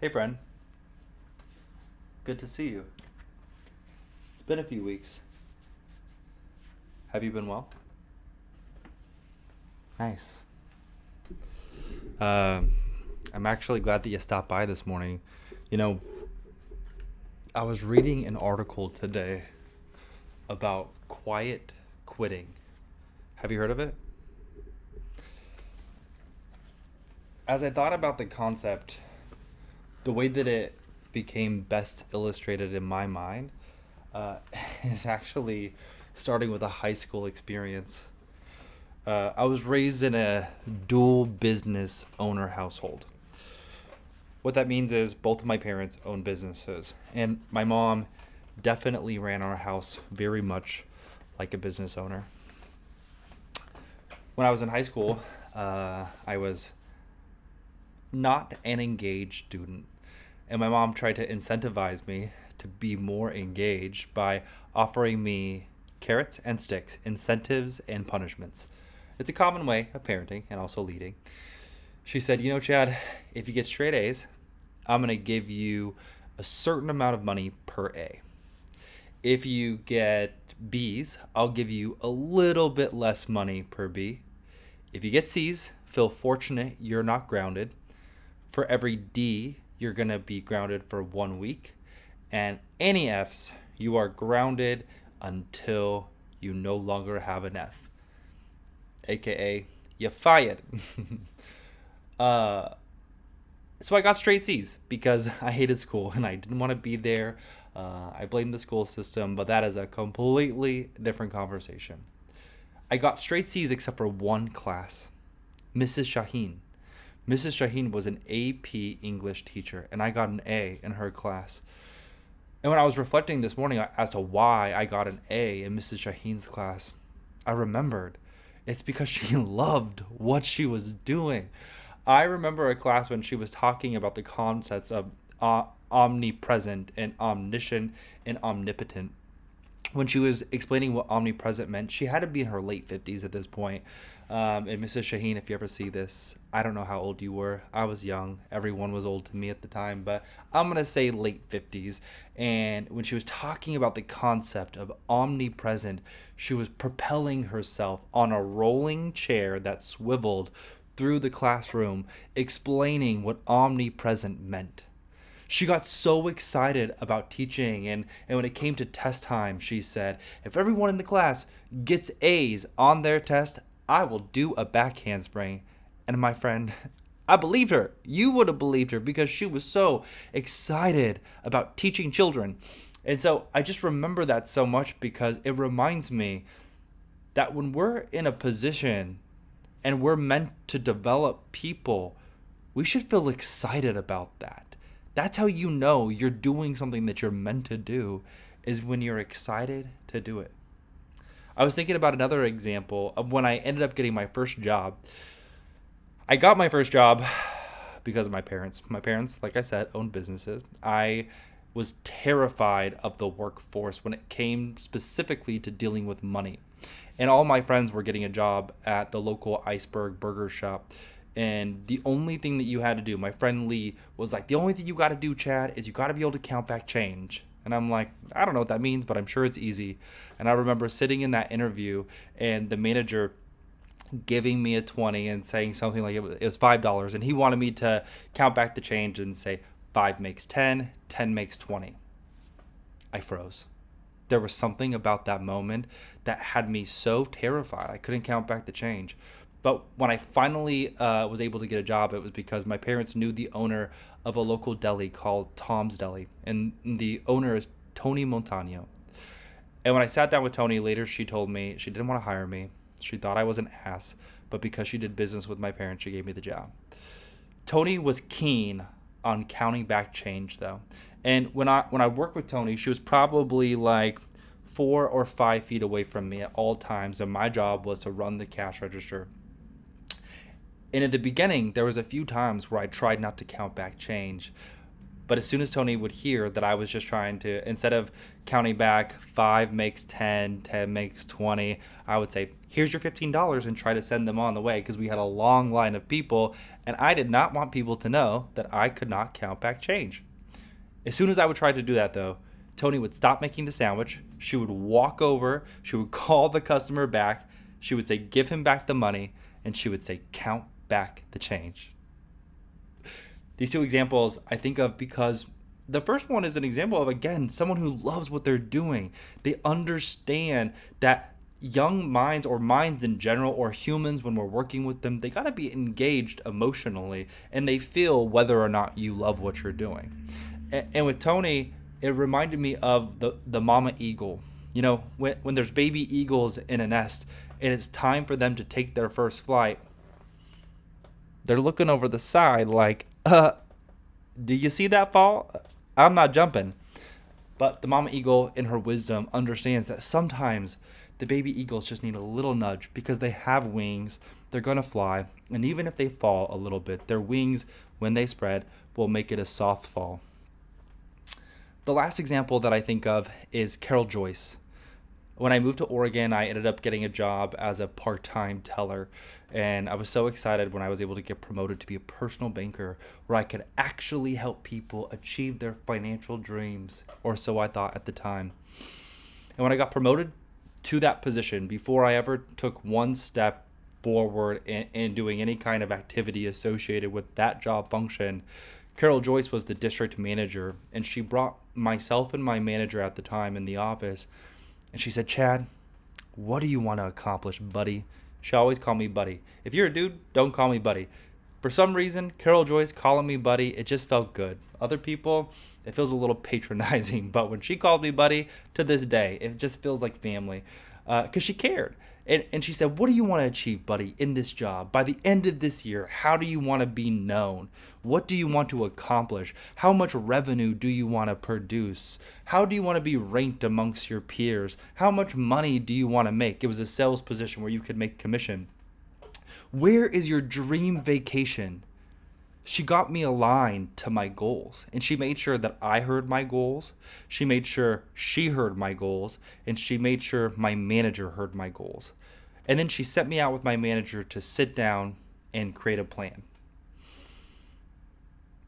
Hey, friend. Good to see you. It's been a few weeks. Have you been well? Nice. Um, I'm actually glad that you stopped by this morning. You know, I was reading an article today about quiet quitting. Have you heard of it? As I thought about the concept, the way that it became best illustrated in my mind uh, is actually starting with a high school experience. I was raised in a dual business owner household. What that means is both of my parents own businesses, and my mom definitely ran our house very much like a business owner. When I was in high school, I was not an engaged student, and my mom tried to incentivize me to be more engaged by offering me carrots and sticks, incentives and punishments. It's a common way of parenting and also leading. She said, Chad, if you get straight A's, I'm going to give you a certain amount of money per A. If you get B's, I'll give you a little bit less money per B. If you get C's, feel fortunate you're not grounded. For every D, you're going to be grounded for 1 week. And any F's, you are grounded until you no longer have an F, aka you fired. uh, so I got straight C's because I hated school and I didn't want to be there. I blamed the school system, but that is a completely different conversation. I got straight C's except for one class, Mrs. Shaheen. Mrs. Shaheen was an AP English teacher, and I got an A in her class. And when I was reflecting this morning as to why I got an A in Mrs. Shaheen's class, I remembered it's because she loved what she was doing. I remember a class when she was talking about the concepts of omnipresent and omniscient and omnipotent. When she was explaining what omnipresent meant, she had to be in her late 50s at this point. And Mrs. Shaheen, if you ever see this, I don't know how old you were. I was young. Everyone was old to me at the time, but I'm going to say late 50s. And when she was talking about the concept of omnipresent, she was propelling herself on a rolling chair that swiveled through the classroom, explaining what omnipresent meant. She got so excited about teaching, and when it came to test time, she said, if everyone in the class gets A's on their test, I will do a back handspring. And my friend, I believed her. You would have believed her because she was so excited about teaching children. And so I just remember that so much because it reminds me that when we're in a position and we're meant to develop people, we should feel excited about that. That's how you know you're doing something that you're meant to do, is when you're excited to do it. I was thinking about another example of when I ended up getting my first job. I got my first job because of my parents. My parents, like I said, owned businesses. I was terrified of the workforce when it came specifically to dealing with money. And all my friends were getting a job at the local Iceberg burger shop. And the only thing that you had to do, my friend Lee was like, the only thing you got to do, Chad, is you got to be able to count back change. And I'm like, I don't know what that means, but I'm sure it's easy. And I remember sitting in that interview and the manager giving me a 20 and saying something like it was $5. And he wanted me to count back the change and say 5 makes 10, 10 makes 20. I froze. There was something about that moment that had me so terrified. I couldn't count back the change. But when I finally was able to get a job, it was because my parents knew the owner of a local deli called Tom's Deli. And the owner is Tony Montano. And when I sat down with Tony later, she told me she didn't want to hire me. She thought I was an ass. But because she did business with my parents, she gave me the job. Tony was keen on counting back change, though. And when I worked with Tony, she was probably like 4 or 5 feet away from me at all times. And my job was to run the cash register. And in the beginning, there was a few times where I tried not to count back change. But as soon as Tony would hear that I was just trying to, instead of counting back 5 makes 10, 10 makes 20, I would say, here's your $15 and try to send them on the way because we had a long line of people and I did not want people to know that I could not count back change. As soon as I would try to do that though, Tony would stop making the sandwich. She would walk over, she would call the customer back, she would say, give him back the money, and she would say, count back the change. These two examples I think of because the first one is an example of, again, someone who loves what they're doing. They understand that young minds, or minds in general, or humans when we're working with them, they got to be engaged emotionally and they feel whether or not you love what you're doing. And with Tony, it reminded me of the mama eagle. You know, when there's baby eagles in a nest and it's time for them to take their first flight, they're looking over the side like, do you see that fall? I'm not jumping. But the mama eagle, in her wisdom, understands that sometimes the baby eagles just need a little nudge because they have wings. They're going to fly. And even if they fall a little bit, their wings, when they spread, will make it a soft fall. The last example that I think of is Carol Joyce. When I moved to Oregon, I ended up getting a job as a part-time teller. And I was so excited when I was able to get promoted to be a personal banker where I could actually help people achieve their financial dreams, or so I thought at the time. And when I got promoted to that position, before I ever took one step forward in doing any kind of activity associated with that job function, Carol Joyce was the district manager, and she brought myself and my manager at the time in the office, and she said, Chad, what do you want to accomplish, buddy? She always called me buddy. If you're a dude, don't call me buddy. For some reason, Carol Joyce calling me buddy, it just felt good. Other people, it feels a little patronizing, but when she called me buddy, to this day, it just feels like family, because she cared. And she said, what do you want to achieve, buddy, in this job? By the end of this year, how do you want to be known? What do you want to accomplish? How much revenue do you want to produce? How do you want to be ranked amongst your peers? How much money do you want to make? It was a sales position where you could make commission. Where is your dream vacation? She got me aligned to my goals, and she made sure that I heard my goals. She made sure she heard my goals, and she made sure my manager heard my goals. And then she sent me out with my manager to sit down and create a plan.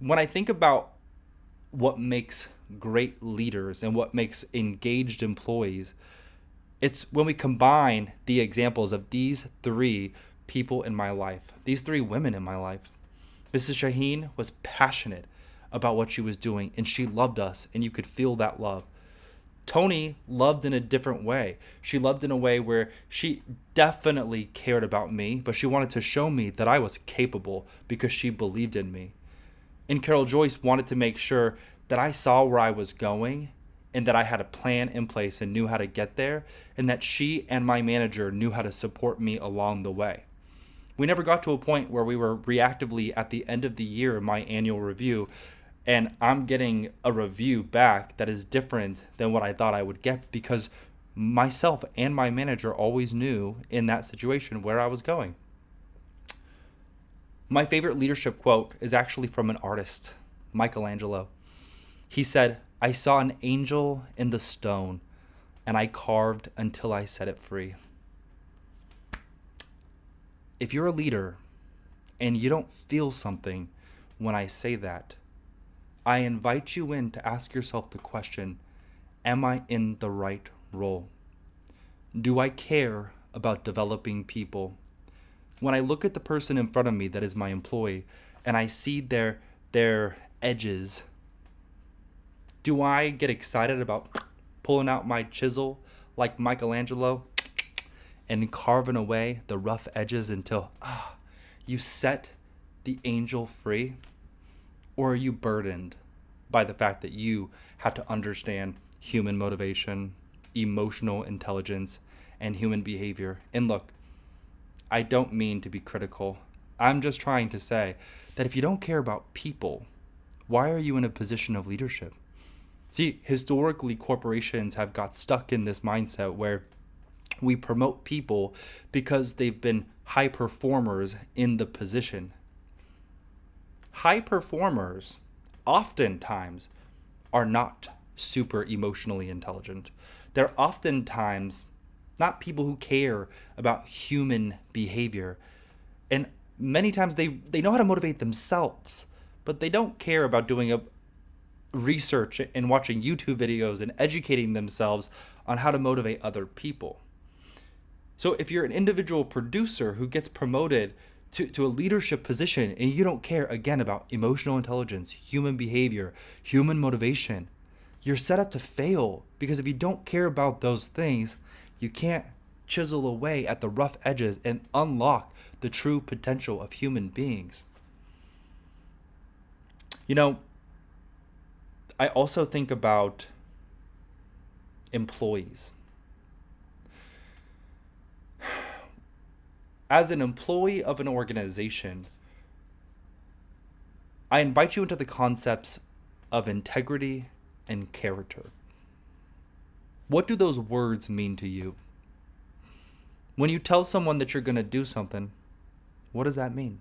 When I think about what makes great leaders and what makes engaged employees, it's when we combine the examples of these three people in my life, these three women in my life. Mrs. Shaheen was passionate about what she was doing, and she loved us, and you could feel that love. Tony loved in a different way. She loved in a way where she definitely cared about me, but she wanted to show me that I was capable because she believed in me. And Carol Joyce wanted to make sure that I saw where I was going and that I had a plan in place and knew how to get there, and that she and my manager knew how to support me along the way. We never got to a point where we were reactively at the end of the year in my annual review, and I'm getting a review back that is different than what I thought I would get because myself and my manager always knew in that situation where I was going. My favorite leadership quote is actually from an artist, Michelangelo. He said, I saw an angel in the stone, and I carved until I set it free. If you're a leader and you don't feel something when I say that, I invite you in to ask yourself the question, am I in the right role? Do I care about developing people? When I look at the person in front of me that is my employee and I see their edges, do I get excited about pulling out my chisel like Michelangelo and carving away the rough edges until you set the angel free? Or are you burdened by the fact that you have to understand human motivation, emotional intelligence, and human behavior? And look, I don't mean to be critical. I'm just trying to say that if you don't care about people, why are you in a position of leadership? See, historically, corporations have got stuck in this mindset where we promote people because they've been high performers in the position. High performers oftentimes are not super emotionally intelligent. They're oftentimes not people who care about human behavior. And many times they know how to motivate themselves, but they don't care about doing a research and watching YouTube videos and educating themselves on how to motivate other people. So if you're an individual producer who gets promoted to a leadership position and you don't care again about emotional intelligence, human behavior, human motivation, you're set up to fail, because if you don't care about those things, you can't chisel away at the rough edges and unlock the true potential of human beings. You know, I also think about employees. As an employee of an organization, I invite you into the concepts of integrity and character. What do those words mean to you? When you tell someone that you're going to do something, what does that mean?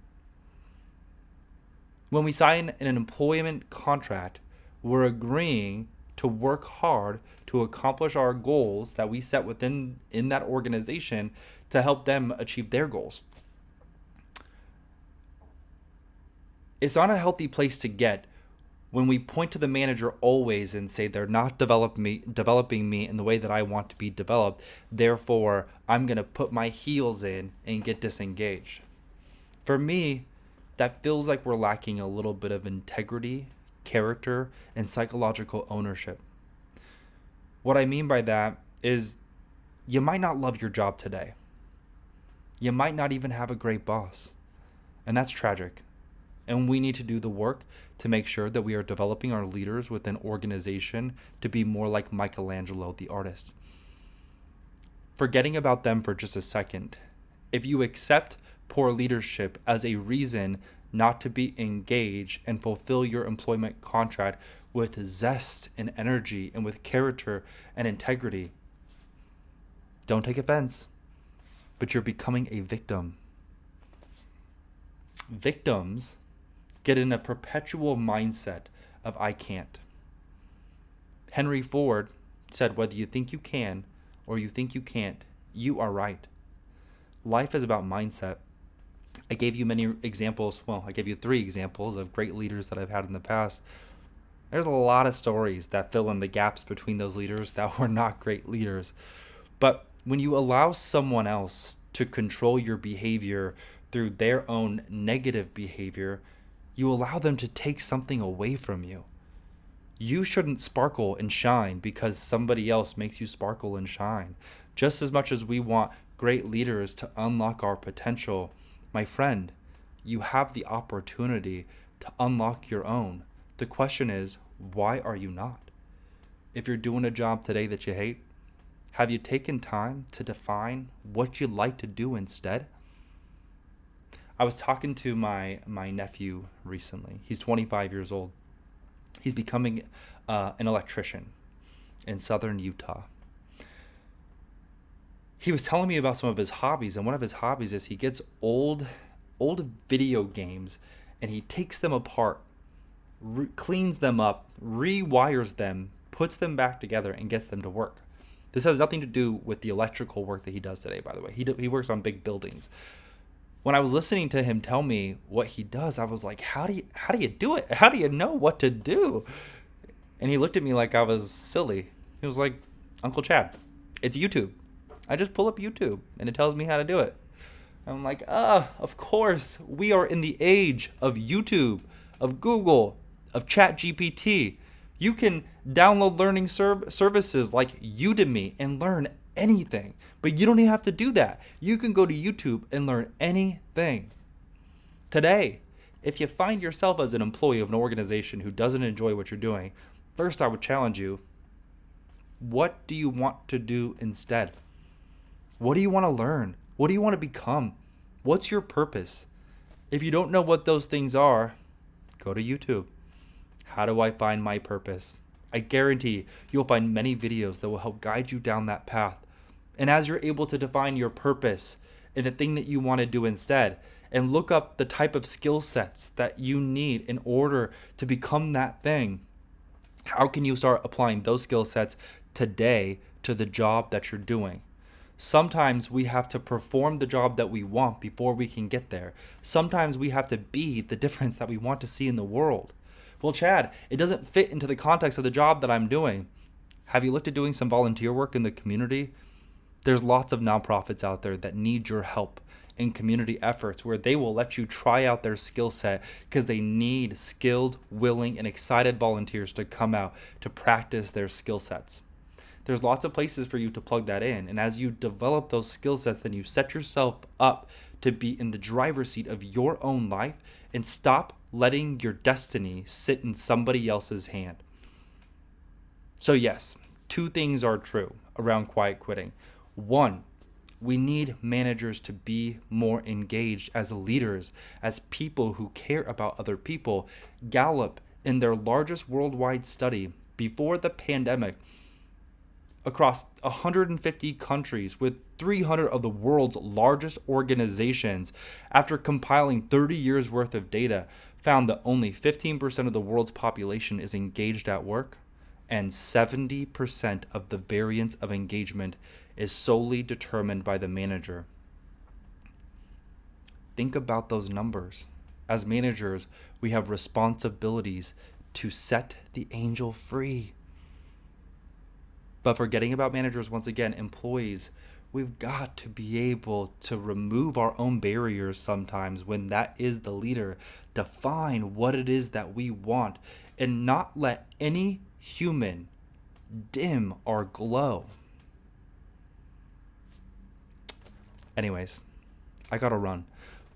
When we sign an employment contract, we're agreeing to work hard to accomplish our goals that we set within in that organization to help them achieve their goals. It's not a healthy place to get when we point to the manager always and say they're not developing me in the way that I want to be developed. Therefore, I'm going to put my heels in and get disengaged. For me, that feels like we're lacking a little bit of integrity, character, and psychological ownership. What I mean by that is you might not love your job today. You might not even have a great boss. And that's tragic. And we need to do the work to make sure that we are developing our leaders within organization to be more like Michelangelo, the artist. Forgetting about them for just a second, if you accept poor leadership as a reason not to be engaged and fulfill your employment contract with zest and energy and with character and integrity, don't take offense, but you're becoming a victim. Victims get in a perpetual mindset of I can't. Henry Ford said, whether you think you can or you think you can't, you are right. Life is about mindset. I gave you many examples. Well, I gave you 3 examples of great leaders that I've had in the past. There's a lot of stories that fill in the gaps between those leaders that were not great leaders. But when you allow someone else to control your behavior through their own negative behavior, you allow them to take something away from you. You shouldn't sparkle and shine because somebody else makes you sparkle and shine. Just as much as we want great leaders to unlock our potential, my friend, you have the opportunity to unlock your own. The question is, why are you not? If you're doing a job today that you hate, have you taken time to define what you'd like to do instead? I was talking to my nephew recently. He's 25 years old. He's becoming an electrician in southern Utah. He was telling me about some of his hobbies, and one of his hobbies is he gets old video games and he takes them apart, cleans them up, rewires them, puts them back together, and gets them to work. This has nothing to do with the electrical work that he does today, by the way. He works on big buildings. When I was listening to him tell me what he does, I was like, how do you do it? How do you know what to do? And he looked at me like I was silly. He was like, Uncle Chad, it's YouTube. I just pull up YouTube and it tells me how to do it. I'm like, of course. We are in the age of YouTube, of Google, of ChatGPT. You can download learning services like Udemy and learn anything. But you don't even have to do that. You can go to YouTube and learn anything. Today, if you find yourself as an employee of an organization who doesn't enjoy what you're doing, first I would challenge you, what do you want to do instead? What do you want to learn? What do you want to become? What's your purpose? If you don't know what those things are, go to YouTube. How do I find my purpose? I guarantee you'll find many videos that will help guide you down that path. And as you're able to define your purpose and the thing that you want to do instead, and look up the type of skill sets that you need in order to become that thing. How can you start applying those skill sets today to the job that you're doing? Sometimes we have to perform the job that we want before we can get there. Sometimes we have to be the difference that we want to see in the world. Well, Chad, it doesn't fit into the context of the job that I'm doing. Have you looked at doing some volunteer work in the community? There's lots of nonprofits out there that need your help in community efforts where they will let you try out their skill set because they need skilled, willing, and excited volunteers to come out to practice their skill sets. There's lots of places for you to plug that in. And as you develop those skill sets, then you set yourself up to be in the driver's seat of your own life and stop letting your destiny sit in somebody else's hand. So yes, two things are true around quiet quitting. One, we need managers to be more engaged as leaders, as people who care about other people. Gallup, in their largest worldwide study before the pandemic, across 150 countries with 300 of the world's largest organizations, after compiling 30 years worth of data, found that only 15% of the world's population is engaged at work, and 70% of the variance of engagement is solely determined by the manager. Think about those numbers. As managers, we have responsibilities to set the angel free. But forgetting about managers, once again, employees, we've got to be able to remove our own barriers sometimes when that is the leader. Define what it is that we want and not let any human dim our glow. Anyways, I gotta run,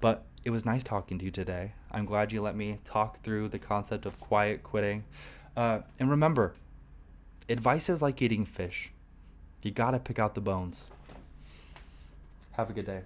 but it was nice talking to you today. I'm glad you let me talk through the concept of quiet quitting. And remember, advice is like eating fish. You gotta pick out the bones. Have a good day.